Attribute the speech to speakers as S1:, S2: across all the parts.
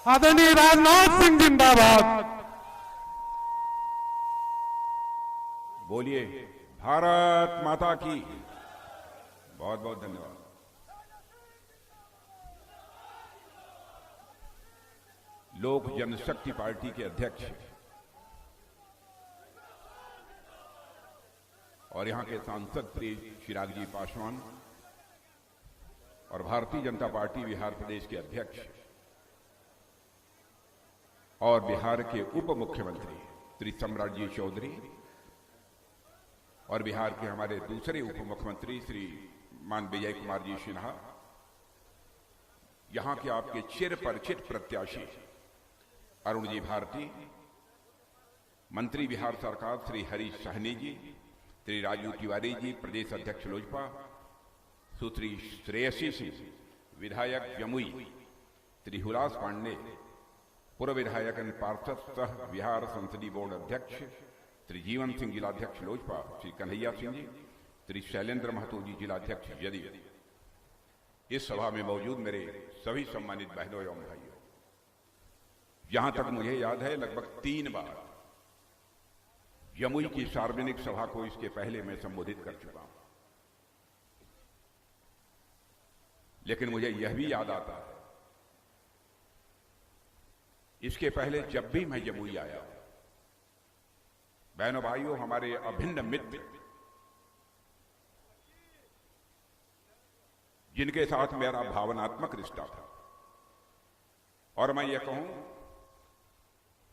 S1: आदरणीय राजनाथ सिंह जिंदाबाद।
S2: बोलिए भारत माता की। बहुत बहुत धन्यवाद। लोक जनशक्ति पार्टी के अध्यक्ष और यहां के सांसद श्री चिराग जी पासवान और भारतीय जनता पार्टी बिहार प्रदेश के अध्यक्ष और बिहार के उप मुख्यमंत्री श्री सम्राट जी चौधरी और बिहार के हमारे दूसरे उप मुख्यमंत्री श्री मान विजय कुमार जी सिन्हा, यहां के आपके चिर परिचित प्रत्याशी अरुण जी भारती, मंत्री बिहार सरकार श्री हरीश सहनी जी, श्री राजू तिवारी जी प्रदेश अध्यक्ष लोजपा, सुश्री श्रेयसी सिंह विधायक जमुई, श्री हुलास पांडे पूर्व विधायक एवं पार्षद सह बिहार संसदीय बोर्ड अध्यक्ष श्री जीवन सिंह जिलाध्यक्ष लोजपा, श्री कन्हैया सिंह जी, श्री शैलेंद्र महतो जी जिलाध्यक्ष जदयू। इस सभा में मौजूद मेरे सभी सम्मानित बहनों एवं भाइयों, जहां तक मुझे याद है लगभग 3 बार जमुई की सार्वजनिक सभा को इसके पहले मैं संबोधित कर चुका हूं, लेकिन मुझे यह भी याद आता है इसके पहले जब भी मैं जमुई आया, बहनों भाइयों, हमारे अभिन्न मित्र जिनके साथ मेरा भावनात्मक रिश्ता था, और मैं ये कहूं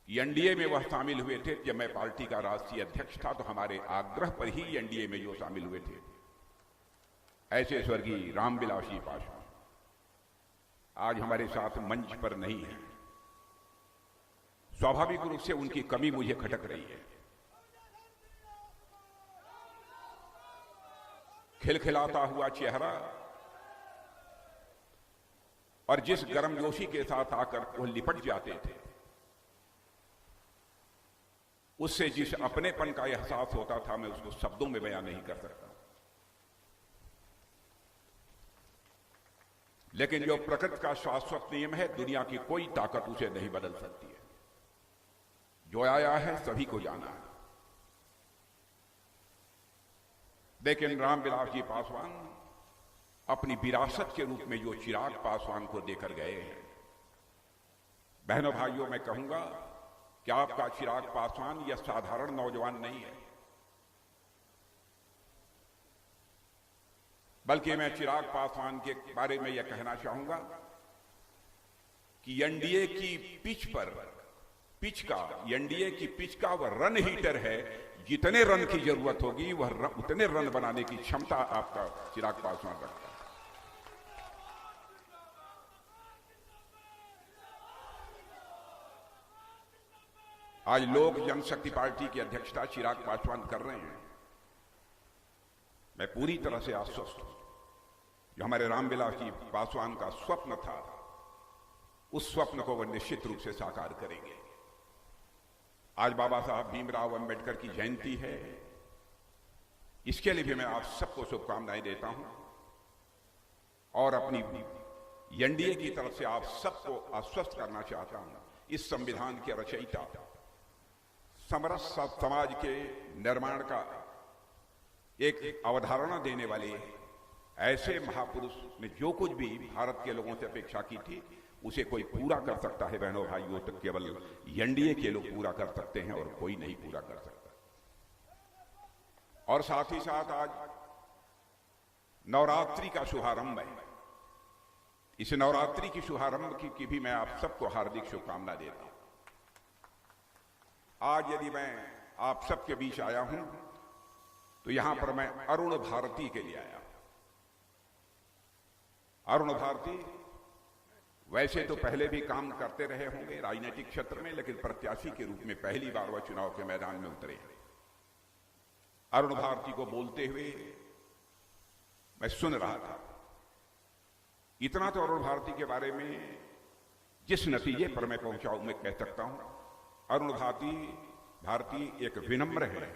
S2: एनडीए में वह शामिल हुए थे जब मैं पार्टी का राष्ट्रीय अध्यक्ष था, तो हमारे आग्रह पर ही एनडीए में जो शामिल हुए थे, ऐसे स्वर्गीय रामविलास जी पासवान आज हमारे साथ मंच पर नहीं है। स्वाभाविक रूप से उनकी कमी मुझे खटक रही है। खिलखिलाता हुआ चेहरा और जिस गर्मजोशी के साथ आकर वो लिपट जाते थे, उससे जिस अपनेपन का एहसास होता था, मैं उसको शब्दों में बयान नहीं कर सकता। लेकिन जो प्रकृति का शाश्वत नियम है, दुनिया की कोई ताकत उसे नहीं बदल सकती है। जो आया है सभी को जाना है। लेकिन रामविलास जी पासवान अपनी विरासत के रूप में जो चिराग पासवान को देकर गए हैं, बहनों भाइयों, मैं कहूंगा कि आपका चिराग पासवान यह साधारण नौजवान नहीं है, बल्कि मैं चिराग पासवान के बारे में यह कहना चाहूंगा कि एनडीए की पिच का वह रन हीटर है। जितने रन की जरूरत होगी वह उतने रन बनाने की क्षमता आपका चिराग पासवान रखता है। आज लोक जनशक्ति पार्टी की अध्यक्षता चिराग पासवान कर रहे हैं। मैं पूरी तरह से आश्वस्त हूं, जो हमारे रामविलास जी पासवान का स्वप्न था, उस स्वप्न को वह निश्चित रूप से साकार करेंगे। आज बाबा साहब भीमराव अंबेडकर की जयंती है, इसके लिए भी मैं आप सबको शुभकामनाएं देता हूं और अपनी एनडीए की तरफ से आप सबको आश्वस्त करना चाहता हूं। इस संविधान के रचयिता, समरस समाज के निर्माण का एक अवधारणा देने वाले ऐसे महापुरुष ने जो कुछ भी भारत के लोगों से अपेक्षा की थी, उसे कोई पूरा कर सकता है बहनों भाइयों, तो केवल एनडीए के लोग पूरा कर सकते हैं और कोई नहीं पूरा कर सकता। और साथ ही साथ आज नवरात्रि का शुभारंभ है। इस नवरात्रि की शुभारंभ की भी मैं आप सबको हार्दिक शुभकामना देता हूं। आज यदि मैं आप सबके बीच आया हूं तो यहां पर मैं अरुण भारती के लिए आया। अरुण भारती वैसे तो पहले भी काम करते रहे होंगे राजनीतिक क्षेत्र में, लेकिन प्रत्याशी के रूप में पहली बार वह चुनाव के मैदान में उतरे। अरुण भारती को बोलते हुए मैं सुन रहा था। इतना तो अरुण भारती के बारे में जिस नतीजे पर मैं पहुंचा हूं, मैं कह सकता हूं अरुण भारती एक विनम्र है,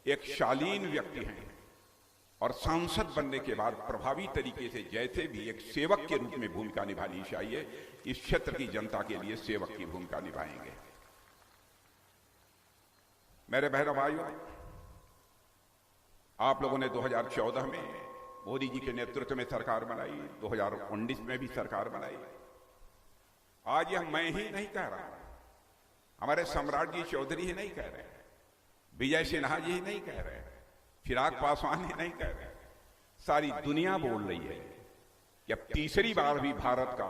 S2: एक शालीन व्यक्ति हैं और सांसद बनने के बाद प्रभावी तरीके से जैसे भी एक सेवक के रूप में भूमिका निभानी चाहिए, इस क्षेत्र की जनता के लिए सेवक की भूमिका निभाएंगे। मेरे बहनों भाइयों, आप लोगों ने 2014 में मोदी जी के नेतृत्व में सरकार बनाई, 2019 में भी सरकार बनाई। आज यह मैं ही नहीं कह रहा, हमारे सम्राट जी चौधरी ही नहीं कह रहे, विजय सिन्हा जी ही नहीं कह रहे, चिराग पासवान ही नहीं कह रहे, सारी दुनिया बोल रही है कि अब तीसरी बार भी भारत का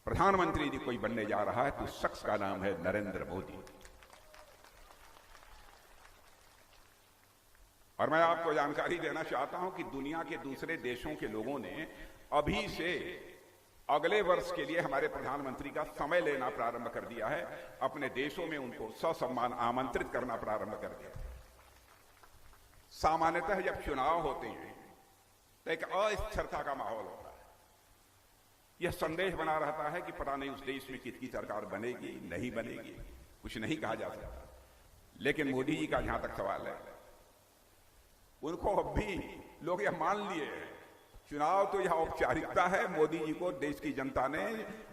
S2: प्रधानमंत्री जी कोई बनने जा रहा है तो उस शख्स का नाम है नरेंद्र मोदी। और मैं आपको जानकारी देना चाहता हूं कि दुनिया के दूसरे देशों के लोगों ने अभी से अगले वर्ष के लिए हमारे प्रधानमंत्री का समय लेना प्रारंभ कर दिया है, अपने देशों में उनको ससम्मान आमंत्रित करना प्रारंभ कर दिया। सामान्यतः जब चुनाव होते हैं तो एक अस्थिरता का माहौल होता है, यह संदेश बना रहता है कि पता नहीं उस देश में किसकी सरकार बनेगी नहीं बनेगी, कुछ नहीं कहा जा सकता। लेकिन मोदी जी का जहां तक सवाल है, उनको अब भी लोग यह मान लिए हैं, चुनाव तो यह औपचारिकता है, मोदी जी को देश की जनता ने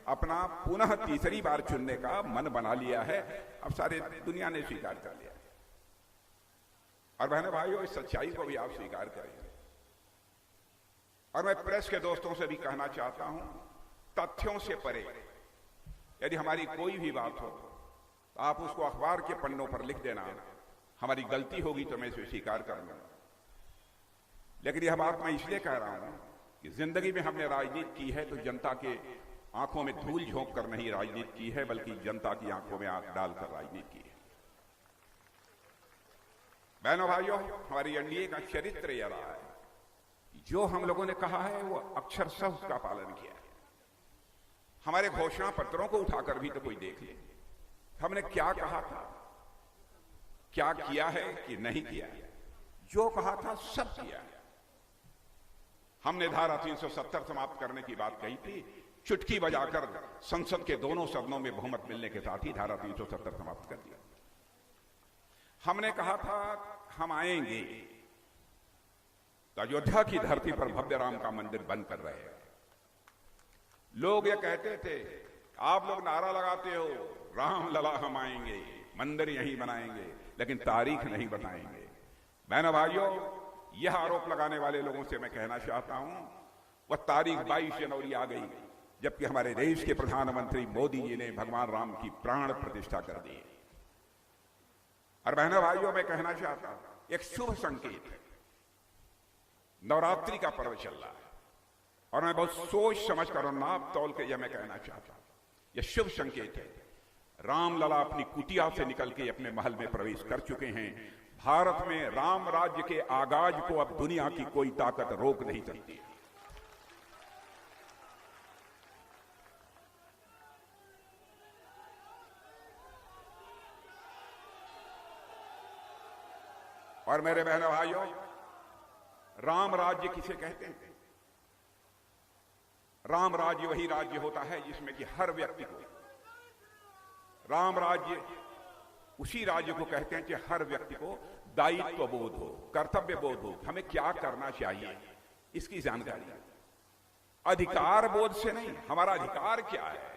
S2: अपना पुनः तीसरी बार चुनने का मन बना लिया है, अब सारे दुनिया ने स्वीकार कर लिया। और बहनों भाइयों, इस सच्चाई को भी आप स्वीकार करेंगे। और मैं प्रेस के दोस्तों से भी कहना चाहता हूं, तथ्यों से परे यदि हमारी कोई भी बात हो तो आप उसको अखबार के पन्नों पर लिख देना, हमारी गलती होगी तो मैं इसे स्वीकार करूंगा। लेकिन यह बात मैं इसलिए कह रहा हूं कि जिंदगी में हमने राजनीति की है तो जनता के आंखों में धूल झोंक कर नहीं राजनीति की है, बल्कि जनता की आंखों में आंख डालकर राजनीति की है। बहनों भाइयों, हमारी एनडीए का चरित्र यह रहा है कि जो हम लोगों ने कहा है वो अक्षरशः उसका पालन किया है। हमारे घोषणा पत्रों को उठाकर भी तो कोई देख ले, हमने क्या कहा था, क्या किया है कि नहीं किया है। जो कहा था सब किया है। हमने धारा 370 समाप्त करने की बात कही थी, चुटकी बजाकर संसद के दोनों सदनों में बहुमत मिलने के साथ ही धारा 370 समाप्त कर दिया। हमने कहा था हम आएंगे तो अयोध्या की धरती पर भव्य राम का मंदिर बंद कर रहे हैं। लोग ये कहते थे, आप लोग नारा लगाते हो राम लला हम आएंगे, मंदिर यहीं बनाएंगे, लेकिन तारीख नहीं बताएंगे। बहनों भाइयों, यह आरोप लगाने वाले लोगों से मैं कहना चाहता हूं, वह तारीख 22 जनवरी आ गई जबकि हमारे देश के प्रधानमंत्री मोदी जी ने भगवान राम की प्राण प्रतिष्ठा कर दी। और बहनों भाइयों, मैं कहना चाहता हूं, एक शुभ संकेत है, नवरात्रि का पर्व चल रहा है और मैं बहुत सोच समझ कर और नाप तौल के यह मैं कहना चाहता हूं, यह शुभ संकेत है। राम लला अपनी कुटिया से निकल के अपने महल में प्रवेश कर चुके हैं। भारत में राम राज्य के आगाज को अब दुनिया की कोई ताकत रोक नहीं सकती। और मेरे बहनों भाइयों, राम राज्य किसे कहते हैं? राम राज्य वही राज्य होता है जिसमें कि हर व्यक्ति को, राम राज्य उसी राज्य को कहते हैं कि हर व्यक्ति को दायित्व बोध हो, कर्तव्य बोध हो, हमें क्या करना चाहिए इसकी जानकारी। अधिकार बोध से नहीं, हमारा अधिकार क्या है।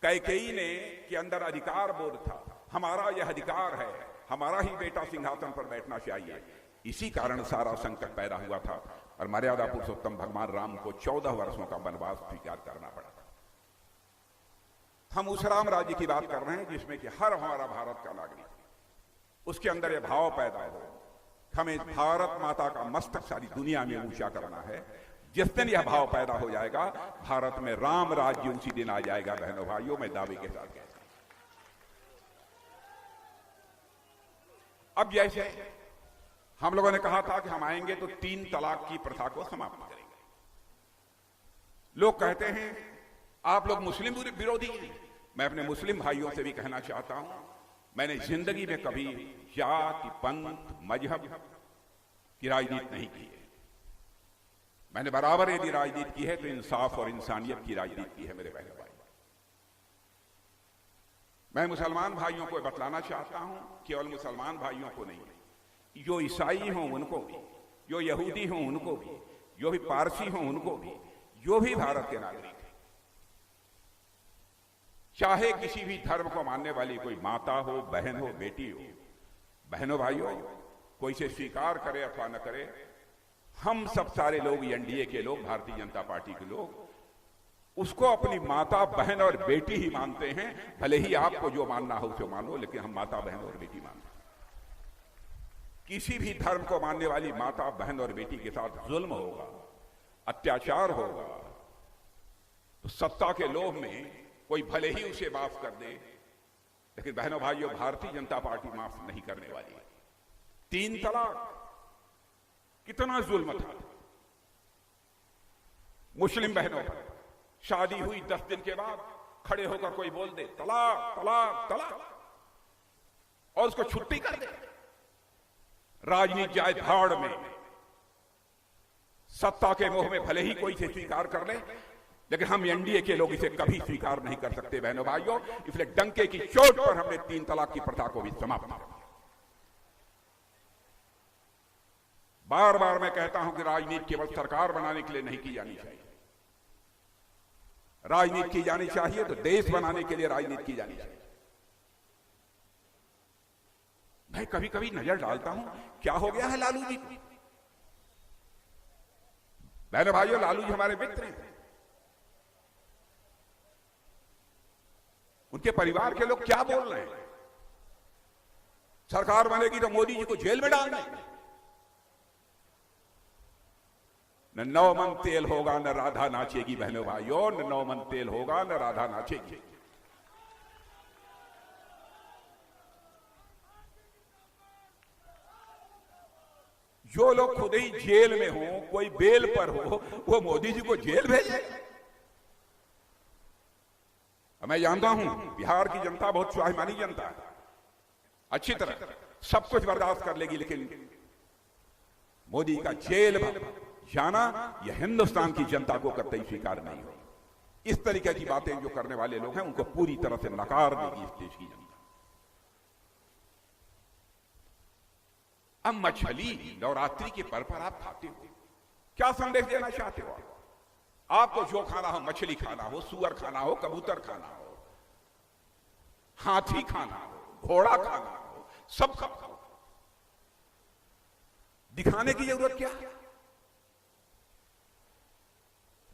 S2: कैकेयी ने के अंदर अधिकार बोध था, हमारा यह अधिकार है, हमारा ही बेटा सिंहासन पर बैठना चाहिए। इसी कारण सारा संकट पैदा हुआ था और मर्यादा पुरुषोत्तम भगवान राम को 14 वर्षों का वनवास स्वीकार करना पड़ा था। हम उस राम राज्य की बात कर रहे हैं जिसमें कि हर हमारा भारत का नागरिक, उसके अंदर यह भाव पैदा हो, हमें भारत माता का मस्तक सारी दुनिया में ऊंचा करना है। जिस दिन यह भाव पैदा हो जाएगा, भारत में राम राज्य उसी दिन आ जाएगा। बहनों भाइयों, मैं दावे के साथ कहता हूं। अब जैसे हम लोगों ने कहा था कि हम आएंगे तो 3 तलाक की प्रथा को समाप्त करेंगे। लोग कहते हैं आप लोग मुस्लिम विरोधी हैं। मैं अपने मुस्लिम भाइयों से भी कहना चाहता हूं, मैंने जिंदगी में कभी जाति, पंथ, मजहब की राजनीति नहीं की है। मैंने बराबर यदि राजनीति की है तो इंसाफ और इंसानियत की राजनीति की है। मेरे बहनों भाई, मैं मुसलमान भाइयों को बतलाना चाहता हूं, केवल मुसलमान भाइयों को नहीं, जो ईसाई हों उनको भी, जो यहूदी हों उनको भी, जो भी पारसी हों उनको भी, जो भी भारत के नागरिक हैं, चाहे किसी भी धर्म को मानने वाली कोई माता हो, बहन हो, बेटी हो, बहनों भाइयों, कोई इसे स्वीकार करे अथवा न करे, हम सब सारे लोग, एनडीए के लोग, भारतीय जनता पार्टी के लोग, उसको अपनी माता, बहन और बेटी ही मानते हैं। भले ही आपको जो मानना हो उसे मानो, लेकिन हम माता, बहन और बेटी मानते हैं। किसी भी धर्म को मानने वाली माता, बहन और बेटी के साथ जुल्म होगा, अत्याचार होगा, तो सत्ता के लोभ में कोई भले ही उसे माफ कर दे, लेकिन बहनों भाइयों, भारतीय जनता पार्टी माफ नहीं करने वाली है। 3 तलाक कितना जुल्म था। मुस्लिम बहनों पर शादी हुई 10 दिन के बाद खड़े होकर कोई बोल दे तलाक तलाक तलाक, और उसको छुट्टी कर दे। राजनीति जाए भाड़ में, सत्ता के मोह में भले ही कोई इसे स्वीकार कर ले, लेकिन हम एनडीए के लोग इसे कभी स्वीकार नहीं कर सकते बहनों भाइयों। इसलिए डंके की चोट पर हमने 3 तलाक की प्रथा को भी समाप्त कर दिया। बार बार मैं कहता हूं कि राजनीति केवल सरकार बनाने के लिए नहीं की जानी चाहिए। राजनीति की जानी चाहिए तो देश बनाने के लिए राजनीति की जानी चाहिए। मैं कभी कभी नजर डालता हूं क्या हो गया है लालू जी को। बहनों भाइयों, लालू जी हमारे मित्र हैं, उनके परिवार के लोग क्या बोल रहे हैं? सरकार बनेगी तो मोदी जी को जेल में डाल देंगे। न 9 मन तेल होगा न राधा नाचेगी। बहनों भाइयों, न 9 मन तेल होगा न राधा नाचेगी। जो लोग खुद ही जेल में हो, कोई बेल पर हो, वो मोदी जी को जेल भेजे। मैं जानता हूं बिहार की जनता बहुत स्वाभिमानी जनता है, अच्छी तरह सब कुछ बर्दाश्त कर लेगी, लेकिन मोदी का जेल जाना यह हिंदुस्तान की जनता को कतई स्वीकार नहीं हो। इस तरीके की बातें जो करने वाले लोग हैं उनको पूरी तरह से नकार देगी इस देश की जनता। अब मछली नवरात्रि के पर्व पर आप खाते हो, क्या संदेश देना चाहते हो? आपको जो खाना हो, मछली खाना हो, सुअर खाना हो, कबूतर खाना हो, हाथी खाना हो, घोड़ा खाना हो, सब खाओ। दिखाने की जरूरत क्या है?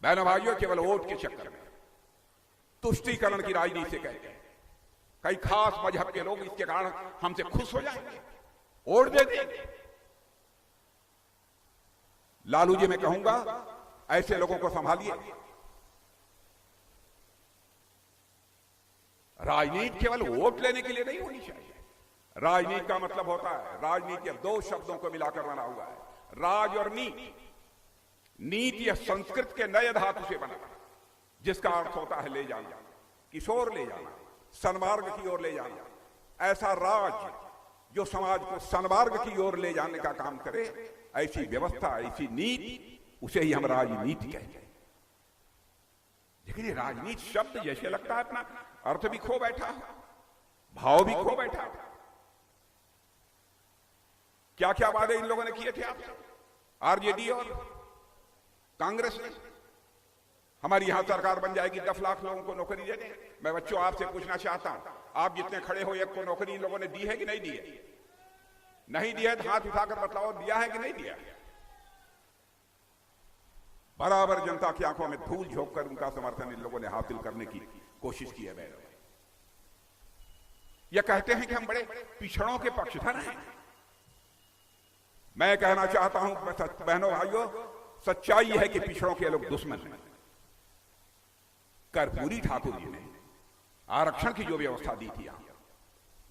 S2: बहनों भाइयों, केवल वोट के चक्कर में तुष्टीकरण की राजनीति से कहते हैं कई खास मजहब के लोग इसके कारण हमसे खुश हो जाएंगे, वोट दे देंगे। लालू जी, मैं कहूंगा ऐसे लोगों को संभालिए। राजनीति केवल वोट लेने के लिए नहीं होनी चाहिए। राजनीति का मतलब होता है, राजनीति अब 2 शब्दों को मिलाकर बना हुआ है, राज और नीति। नीति या संस्कृत के नए धातु से बना, जिसका अर्थ होता है ले जाना, किशोर ले जाना, सन्मार्ग की ओर ले जाना। ऐसा राज जो समाज को सन्मार्ग की ओर ले जाने का काम करे, ऐसी व्यवस्था, ऐसी नीति, उसे ही हम राजनीति कहते हैं। लेकिन ये राजनीति शब्द जैसे लगता है अपना अर्थ भी खो बैठा है, भाव भी खो बैठा है। क्या क्या वादे इन लोगों ने किए थे आपसे? आरजेडी और कांग्रेस ने हमारी यहां सरकार बन जाएगी, 10 लाख लोगों को नौकरी दे दें। मैं बच्चों आपसे पूछना चाहता हूं, आप जितने खड़े हो, एक को नौकरी इन लोगों ने दी है कि नहीं दी है? नहीं दिया है तो हाथ उठाकर बताओ, दिया है कि नहीं दिया? बराबर जनता की आंखों में धूल झोंक कर उनका समर्थन इन लोगों ने हासिल करने की कोशिश की है। ये कहते हैं कि हम बड़े पिछड़ों के पक्षधर हैं। मैं कहना चाहता हूं बहनों भाइयों, सच्चाई है कि पिछड़ों के लोग दुश्मन हैं। कर्पूरी ठाकुर जी ने आरक्षण की जो व्यवस्था दी थी,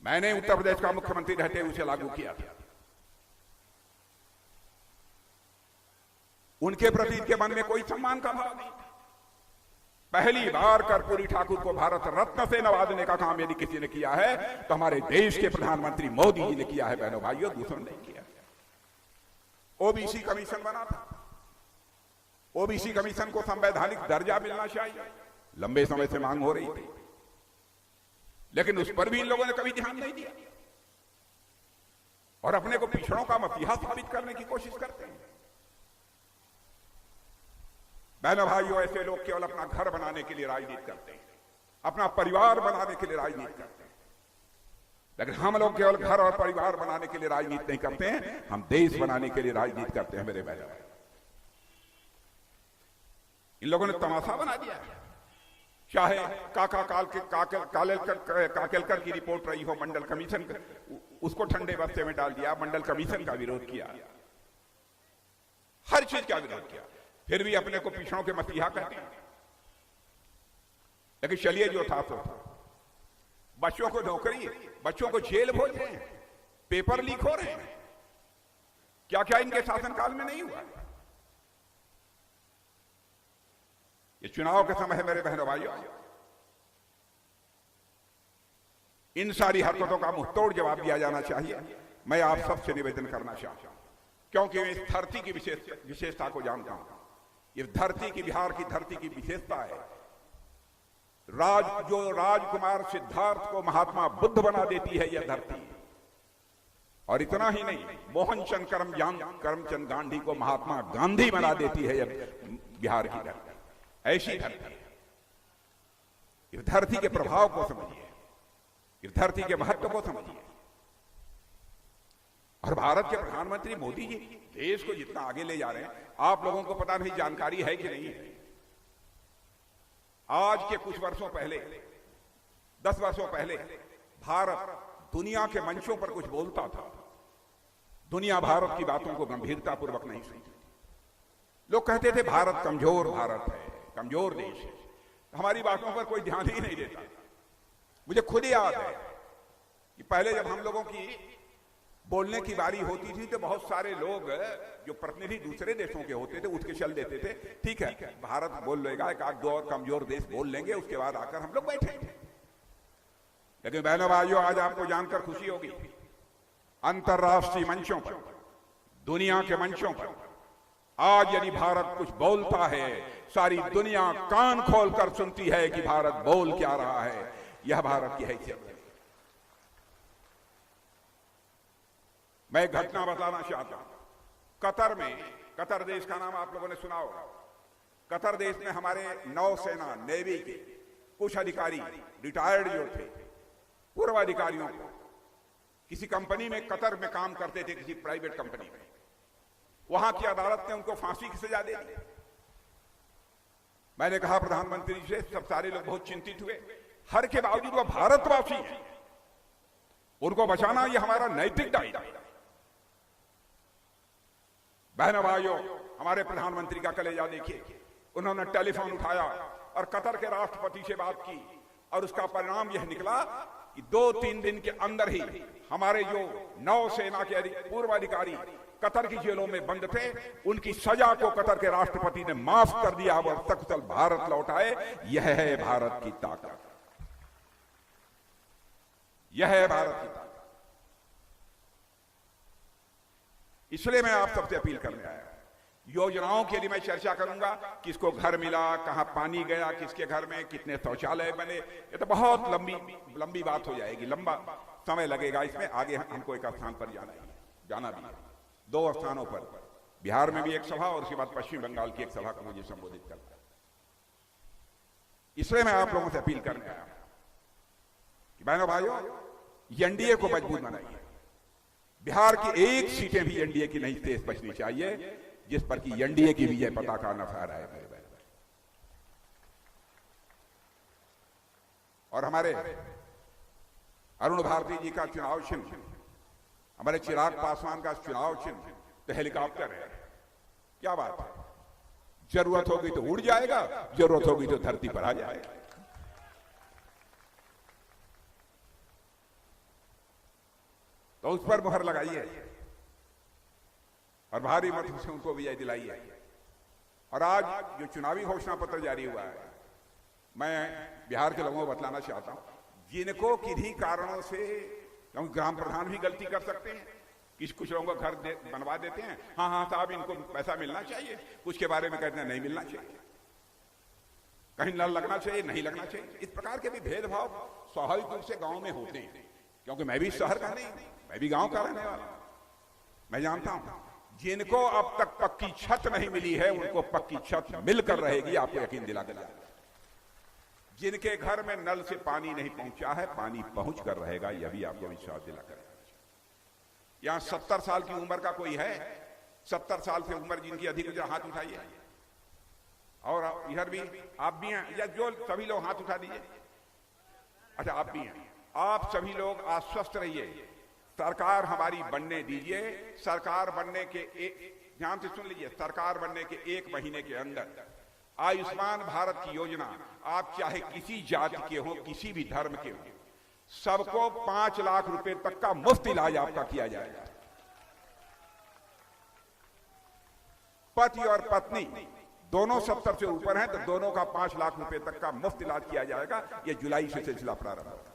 S2: मैंने उत्तर प्रदेश का मुख्यमंत्री रहते हुए उसे लागू किया था। उनके प्रति इनके मन में कोई सम्मान का भाव नहीं। पहली बार कर्पूरी ठाकुर को भारत रत्न से नवाजने का काम यदि किसी ने किया है तो हमारे देश के प्रधानमंत्री मोदी जी ने किया है। बहनों भाइयों, दूसरों ने किया। ओबीसी कमीशन बना था। ओबीसी कमीशन को संवैधानिक दर्जा मिलना चाहिए, लंबे समय से मांग हो रही थी, लेकिन उस पर भी इन लोगों ने कभी ध्यान नहीं दिया और अपने को पिछड़ों का मसीहा साबित करने की कोशिश करते हैं। बहनों भाइयों, ऐसे लोग केवल अपना घर बनाने के लिए राजनीति करते हैं, अपना परिवार बनाने के लिए राजनीति करते हैं, लेकिन हम लोग केवल घर और परिवार बनाने के लिए राजनीति नहीं करते हैं, हम देश बनाने के लिए राजनीति करते हैं। मेरे बहनों, इन लोगों ने तमाशा बना दिया। चाहे काकेलकर की रिपोर्ट रही हो, मंडल कमीशन, उसको ठंडे बस्ते में डाल दिया, मंडल कमीशन का विरोध किया, हर चीज का विरोध किया, फिर भी अपने को पिछड़ों के मसीहा कहते हैं। लेकिन चलिए, जो था तो था। बच्चों को नौकरी, बच्चों को जेल भेज रहे हैं, पेपर लीक हो रहे हैं, क्या क्या इनके शासनकाल में नहीं हुआ? ये चुनाव के समय है मेरे बहनों भाइयों, इन सारी हरकतों का मुंहतोड़ जवाब दिया जाना चाहिए। मैं आप सबसे निवेदन करना चाहता हूं, क्योंकि मैं इस धरती की विशेषता को जानता हूं। ये धरती की, बिहार की धरती की विशेषता है। जो राजकुमार सिद्धार्थ को महात्मा बुद्ध बना देती है यह धरती, और इतना ही नहीं, मोहनचंद करमचंद गांधी को महात्मा गांधी बना देती है यह बिहार की धरती। ऐसी धरती, इस धरती के प्रभाव को समझिए, इस धरती के महत्व को समझिए। और भारत के प्रधानमंत्री मोदी जी देश को जितना आगे ले जा रहे हैं, आप लोगों को पता नहीं जानकारी है कि नहीं है। आज के कुछ वर्षों पहले, 10 वर्षों पहले, भारत दुनिया के मंचों पर कुछ बोलता था, दुनिया भारत की बातों को गंभीरता पूर्वक नहीं सुनती। लोग कहते थे भारत कमजोर भारत है, कमजोर देश है, हमारी बातों पर कोई ध्यान ही नहीं देता। मुझे खुद याद है कि पहले जब हम लोगों की बोलने की बारी होती थी तो बहुत सारे लोग जो प्रतिनिधि दूसरे देशों के होते थे उठ के चल देते थे, ठीक है भारत बोल लेगा, एक आध दो और कमजोर देश बोल लेंगे, उसके बाद आकर हम लोग बैठेंगे। लेकिन बहनों भाइयों, आज आपको जानकर खुशी होगी, अंतर्राष्ट्रीय मंचों पर, दुनिया के मंचों पर आज यदि भारत कुछ बोलता है, सारी दुनिया कान खोलकर सुनती है कि भारत बोल क्या रहा है। यह भारत की हैसियत है। मैं एक घटना बताना चाहता हूं। कतर में, कतर देश का नाम आप लोगों ने सुना होगा। कतर देश में हमारे नौसेना, नेवी के कुछ अधिकारी, रिटायर्ड जो थे, पूर्व अधिकारियों को किसी कंपनी में, कतर में काम करते थे, किसी प्राइवेट कंपनी में, वहां की अदालत ने उनको फांसी की सजा दे दी। मैंने कहा प्रधानमंत्री से, सब सारे लोग बहुत चिंतित हुए। हर के बावजूद वो भारतवासी हैं, उनको बचाना ये हमारा नैतिक दायित्व है। बहनों भाइयों, हमारे प्रधानमंत्री का कलेजा देखिए, उन्होंने टेलीफोन उठाया और कतर के राष्ट्रपति से बात की, और उसका परिणाम यह निकला कि 2-3 दिन के अंदर ही हमारे जो नौसेना के पूर्व अधिकारी कतर की जेलों में बंद थे, उनकी सजा को कतर के राष्ट्रपति ने माफ कर दिया और सकुशल भारत लौटाए। यह है भारत की ताकत, यह है भारत की ताकत। इसलिए मैं आप सबसे अपील करने आया। योजनाओं के लिए मैं चर्चा करूंगा, किसको घर मिला, कहां पानी गया, किसके घर में कितने शौचालय बने, ये तो बहुत लंबी बात हो जाएगी, लंबा समय लगेगा इसमें। आगे हमको एक स्थान पर जाना भी है, 2 स्थानों पर, बिहार में भी एक सभा और उसके बाद पश्चिम बंगाल की एक सभा को मुझे संबोधित करना है। इसलिए मैं आप लोगों से अपील करने आया कि बहनों भाइयों, एनडीए को मजबूत बनाइए। बिहार की एक सीटें भी एनडीए की नहीं तेज बचनी चाहिए, जिस पर कि एनडीए की विजय पताका न फहराए मेरे बहन। और हमारे अरुण भारती जी का चुनाव चिन्ह, हमारे चिराग पासवान का चुनाव चिन्ह तो हेलीकॉप्टर है। क्या बात है, जरूरत होगी तो उड़ जाएगा, जरूरत होगी तो धरती पर आ जाएगा। तो उस पर मुहर लगाइए और भारी मत से उनको विजय दिलाइए। और आज जो चुनावी घोषणा पत्र जारी हुआ है, मैं बिहार के लोगों को बतलाना चाहता हूं, जिनको किन्हीं कारणों से, क्योंकि ग्राम प्रधान भी गलती कर सकते हैं, कुछ लोगों को घर बनवा देते हैं, हाँ साहब इनको पैसा मिलना चाहिए, कुछ के बारे में कहते हैं नहीं मिलना चाहिए, कहीं नल लगना चाहिए, नहीं लगना चाहिए। इस प्रकार के भी भेदभाव स्वाभाविक रूप से गांव में होते हैं, क्योंकि मैं भी शहर का नहीं, मैं भी गांव का रहने वाला। मैं जानता हूं जिनको अब तक पक्की छत नहीं मिली है उनको पक्की छत मिलकर रहेगी, आपको यकीन दिला दिला। जिनके घर में नल से पानी नहीं पहुंचा है, पानी पहुंच कर रहेगा, यह भी आपको विश्वास दिला कर। यहां 70 साल की उम्र का कोई है? 70 साल से उम्र जिनकी अधिक है, हाथ उठाइए। और इधर भी आप भी हैं, या जो सभी लोग हाथ उठा दीजिए। अच्छा, आप भी हैं। आप सभी लोग आश्वस्त रहिए, सरकार हमारी बनने दीजिए। सरकार बनने के ध्यान से सुन लीजिए, सरकार बनने के 1 महीने के अंदर आयुष्मान भारत की योजना, आप चाहे किसी जाति के हो, किसी भी धर्म के हो, सबको 5 लाख रुपए तक का मुफ्त इलाज आपका किया जाएगा। पति और पत्नी दोनों 70 से ऊपर हैं तो दोनों का 5 लाख रुपए तक का मुफ्त इलाज किया जाएगा। यह जुलाई से सिलसिला प्रारंभ होगा।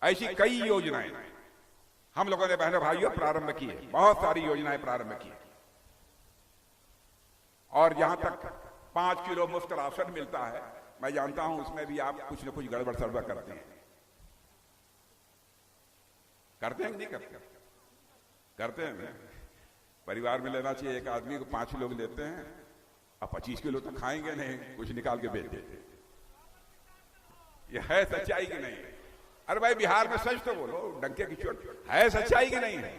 S2: ऐसी कई योजनाएं हम लोगों ने बहनों भाइयों प्रारंभ की है, बहुत सारी योजनाएं प्रारंभ की है। और जहां तक 5 किलो मुफ्त राशन मिलता है, मैं जानता हूं उसमें भी आप कुछ न कुछ गड़बड़ सड़बड़ करते हैं। करते हैं कि नहीं करते? करते हैं। परिवार में लेना चाहिए, एक आदमी को 5 लोग लेते हैं, अब 25 किलो तो खाएंगे नहीं, कुछ निकाल के बेच देते। यह है सच्चाई कि नहीं? अरे भाई, बिहार में सच तो बोलो, डंके की चोट है, सच्चाई कि नहीं है?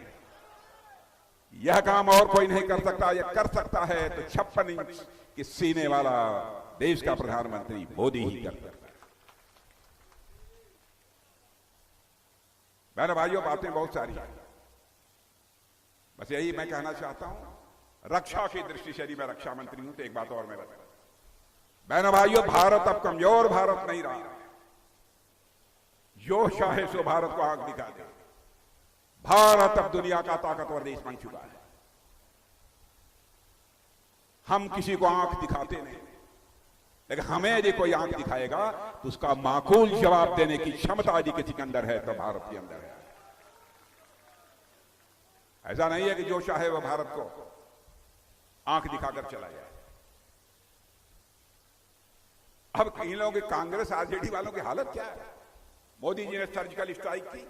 S2: यह काम और कोई नहीं कर सकता, यह कर सकता है तो 56 इंच के सीने वाला देश का प्रधानमंत्री मोदी ही कर सकता है। बहनों भाइयों, बातें बहुत सारी हैं, बस यही मैं कहना चाहता हूं। रक्षा की दृष्टि से यदि मैं रक्षा मंत्री हूं तो एक बात और मैं बता, बहनों भाइयों, भारत अब कमजोर भारत नहीं रहा। जो चाहे सो भारत को आंख दिखा दे। भारत अब दुनिया का ताकतवर देश बन चुका है। हम किसी को आंख दिखाते नहीं, लेकिन हमें यदि कोई आंख दिखाएगा तो उसका माकूल जवाब देने की क्षमता यदि किसी के अंदर है तो भारत के अंदर है। ऐसा नहीं है कि जो चाहे वह भारत को आंख दिखाकर चला जाए। अब इन लोगों की कांग्रेस आरजेडी वालों की हालत क्या है? मोदी जी ने सर्जिकल स्ट्राइक की।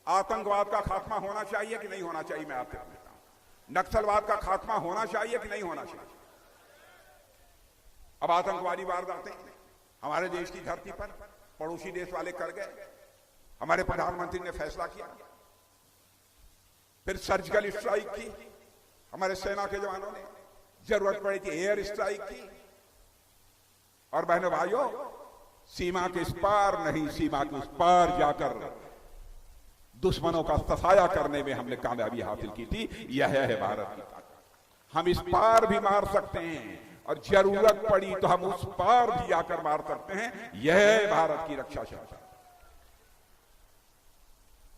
S2: आतंकवाद का खात्मा होना चाहिए कि नहीं होना चाहिए? मैं आपसे पूछता हूं, नक्सलवाद का खात्मा होना चाहिए कि नहीं होना चाहिए? अब आतंकवादी वारदातें हमारे देश की धरती पर पड़ोसी देश वाले कर गए, हमारे प्रधानमंत्री ने फैसला किया। फिर सर्जिकल स्ट्राइक की, हमारे सेना के जवानों ने, जरूरत पड़ी थी एयर स्ट्राइक की। और बहनों भाइयों, सीमा के इस पार नहीं, सीमा के उस पार जाकर दुश्मनों का सफाया करने में हमने कामयाबी हासिल की थी। यह है भारत की ताकत। हम इस पार भी मार सकते हैं और जरूरत पड़ी तो हम उस पार भी जाकर मार सकते हैं। यह है भारत की रक्षा क्षमता।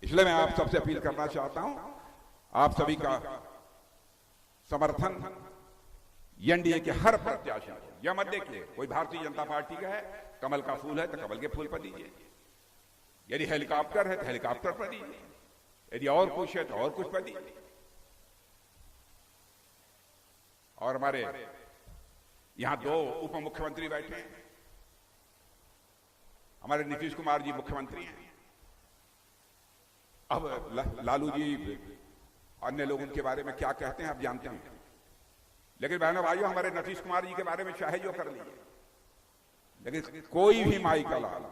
S2: इसलिए मैं आप सबसे अपील करना चाहता हूं, आप सभी का समर्थन एनडीए के हर प्रत्याशी को। यह मत देखिए कोई भारतीय जनता पार्टी का है, कमल का फूल है तो कमल के फूल पर दीजिए, यदि हेलीकॉप्टर है तो हेलीकॉप्टर पर दीजिए, यदि और कुछ है तो और कुछ पर दीजिए। और हमारे यहां 2 उप मुख्यमंत्री बैठे हैं। हमारे नीतीश कुमार जी मुख्यमंत्री हैं। अब लालू जी अन्य लोग उनके बारे में क्या कहते हैं आप जानते हैं, लेकिन बहनों भाइयों, हमारे नीतीश कुमार जी के बारे में चाहे जो कर लीजिए, लेकिन कोई भी माई का लाल,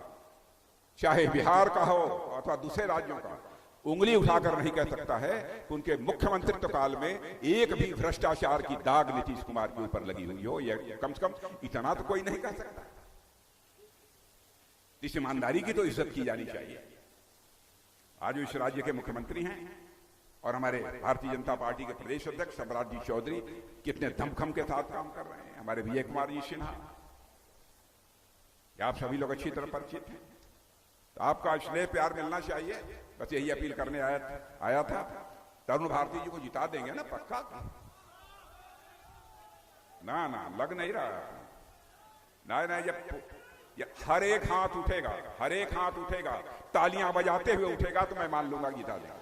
S2: चाहे बिहार का हो अथवा दूसरे राज्यों का, उंगली उठाकर नहीं कह सकता है कि उनके मुख्यमंत्रित्व काल में एक भी भ्रष्टाचार की दाग नीतीश कुमार के ऊपर लगी हुई हो। यह कम से कम इतना तो कोई नहीं कह सकता। इस ईमानदारी की तो इज्जत की जानी चाहिए। आज इस राज्य के मुख्यमंत्री हैं और हमारे भारतीय जनता पार्टी के प्रदेश अध्यक्ष सम्राट जी चौधरी कितने दमखम के साथ काम कर रहे हैं। हमारे विजय कुमार जी सिन्हा, आप सभी लोग अच्छी तरह परिचित हैं, तो आपका स्नेह प्यार मिलना चाहिए। बस यही अपील करने आया था। तरुण भारती जी को जिता देंगे ना पक्का? ना ना, लग नहीं रहा। ना, जब हर एक हाथ उठेगा, हर एक हाथ उठेगा, तालियां बजाते हुए उठेगा तो मैं मान लूंगा जिता देगा।